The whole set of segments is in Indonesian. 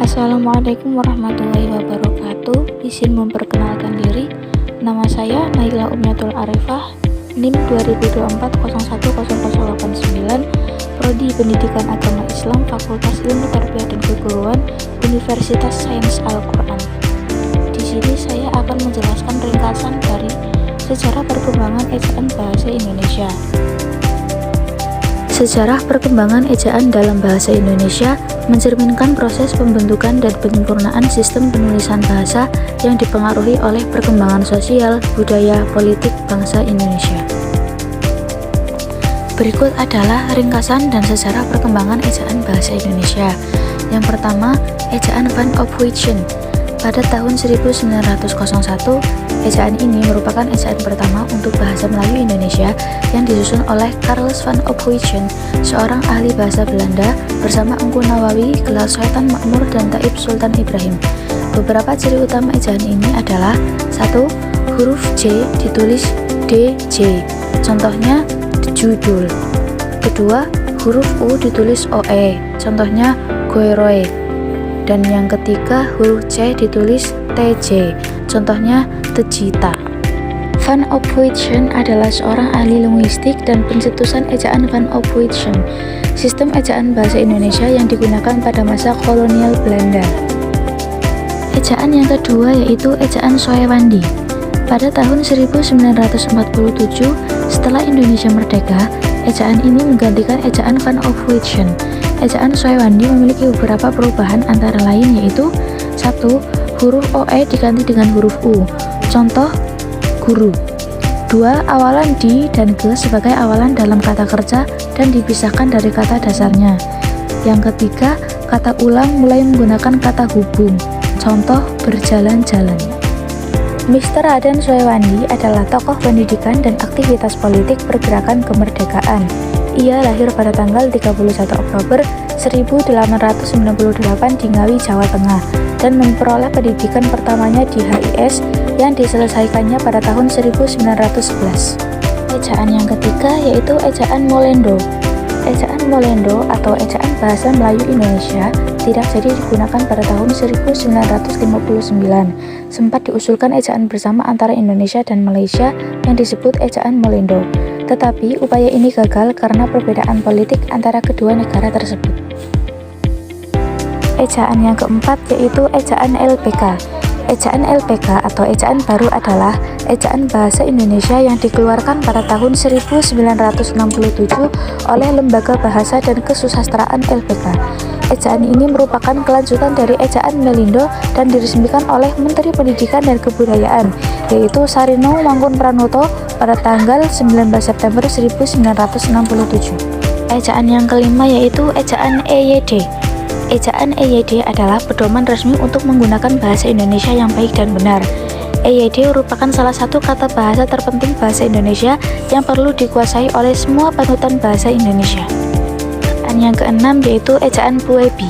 Assalamualaikum warahmatullahi wabarakatuh. Izin memperkenalkan diri. Nama saya Naila Umyatul Arifah, NIM 2024010089, Prodi Pendidikan Agama Islam, Fakultas Ilmu Tarbiyah dan Keguruan, Universitas Sains Al-Quran. Di sini saya akan menjelaskan ringkasan dari sejarah perkembangan ejaan bahasa Indonesia. Sejarah perkembangan ejaan dalam bahasa Indonesia mencerminkan proses pembentukan dan penyempurnaan sistem penulisan bahasa yang dipengaruhi oleh perkembangan sosial, budaya, politik bangsa Indonesia. Berikut adalah ringkasan dan sejarah perkembangan ejaan bahasa Indonesia. Yang pertama, ejaan Van Ophuijsen. Pada tahun 1901, ejaan ini merupakan ejaan pertama untuk bahasa Melayu Indonesia yang disusun oleh Carles van Ophuijsen, seorang ahli bahasa Belanda, bersama Engku Nawawi, Gelar Sultan Makmur, dan Taib Sultan Ibrahim. Beberapa ciri utama ejaan ini adalah: 1. Huruf J ditulis DJ, contohnya judul. 2. Huruf U ditulis OE, contohnya goeroe. Dan yang ketiga, huruf C ditulis TJ, contohnya tejita. Van Ophuijsen adalah seorang ahli linguistik dan pencetusan ejaan Van Ophuijsen, sistem ejaan bahasa Indonesia yang digunakan pada masa kolonial Belanda. Ejaan yang kedua yaitu ejaan Soewandi. Pada tahun 1947, setelah Indonesia merdeka, ejaan ini menggantikan ejaan Van Ophuijsen. Ejaan Soewandi memiliki beberapa perubahan, antara lain yaitu: 1. Huruf OE diganti dengan huruf U, contoh guru. 2. Awalan di dan ge sebagai awalan dalam kata kerja dan dipisahkan dari kata dasarnya. Yang ketiga, kata ulang mulai menggunakan kata hubung, contoh berjalan-jalan. Mr. Raden Soewandi adalah tokoh pendidikan dan aktivitas politik pergerakan kemerdekaan. Ia lahir pada tanggal 31 Oktober 1898 di Ngawi, Jawa Tengah, dan memperoleh pendidikan pertamanya di HIS yang diselesaikannya pada tahun 1911. Ejaan yang ketiga yaitu ejaan Molendo. Ejaan Molendo atau ejaan bahasa Melayu Indonesia tidak jadi digunakan pada tahun 1959. Sempat diusulkan ejaan bersama antara Indonesia dan Malaysia yang disebut ejaan Molendo. Tetapi upaya ini gagal karena perbedaan politik antara kedua negara tersebut. Ejaan yang keempat yaitu ejaan LPK. Ejaan LPK atau ejaan baru adalah ejaan bahasa Indonesia yang dikeluarkan pada tahun 1967 oleh Lembaga Bahasa dan Kesusastraan LPK. Ejaan ini merupakan kelanjutan dari ejaan Melindo dan diresmikan oleh Menteri Pendidikan dan Kebudayaan, yaitu Sarino Mangkun Pranoto pada tanggal 19 September 1967. Ejaan yang kelima yaitu ejaan EYD. Ejaan EYD adalah pedoman resmi untuk menggunakan bahasa Indonesia yang baik dan benar. EYD merupakan salah satu kata bahasa terpenting bahasa Indonesia yang perlu dikuasai oleh semua panutan bahasa Indonesia. Yang keenam yaitu ejaan Puebi.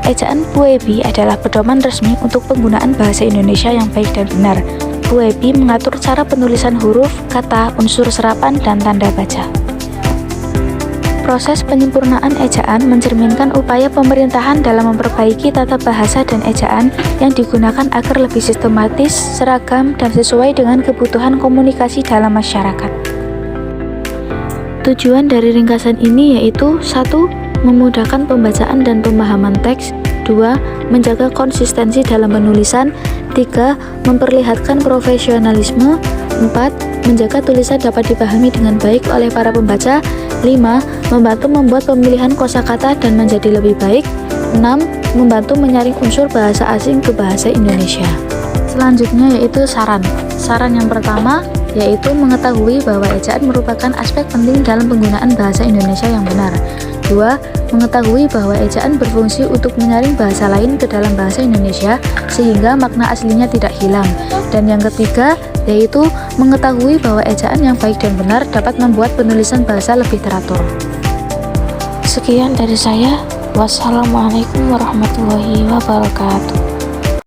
Ejaan Puebi adalah pedoman resmi untuk penggunaan bahasa Indonesia yang baik dan benar. Puebi mengatur cara penulisan huruf, kata, unsur serapan, dan tanda baca. Proses penyempurnaan ejaan mencerminkan upaya pemerintahan dalam memperbaiki tata bahasa dan ejaan yang digunakan agar lebih sistematis, seragam, dan sesuai dengan kebutuhan komunikasi dalam masyarakat. Tujuan dari ringkasan ini yaitu: 1. Memudahkan pembacaan dan pemahaman teks. 2. Menjaga konsistensi dalam penulisan. 3. Memperlihatkan profesionalisme. 4. Menjaga tulisan dapat dipahami dengan baik oleh para pembaca. 5. Membantu membuat pemilihan kosakata dan menjadi lebih baik. 6. Membantu menyaring unsur bahasa asing ke bahasa Indonesia. Selanjutnya yaitu saran. Saran yang pertama yaitu mengetahui bahwa ejaan merupakan aspek penting dalam penggunaan bahasa Indonesia yang benar. 2. Mengetahui bahwa ejaan berfungsi untuk menyaring bahasa lain ke dalam bahasa Indonesia sehingga makna aslinya tidak hilang. Dan yang ketiga yaitu mengetahui bahwa ejaan yang baik dan benar dapat membuat penulisan bahasa lebih teratur. Sekian dari saya. Wassalamualaikum warahmatullahi wabarakatuh.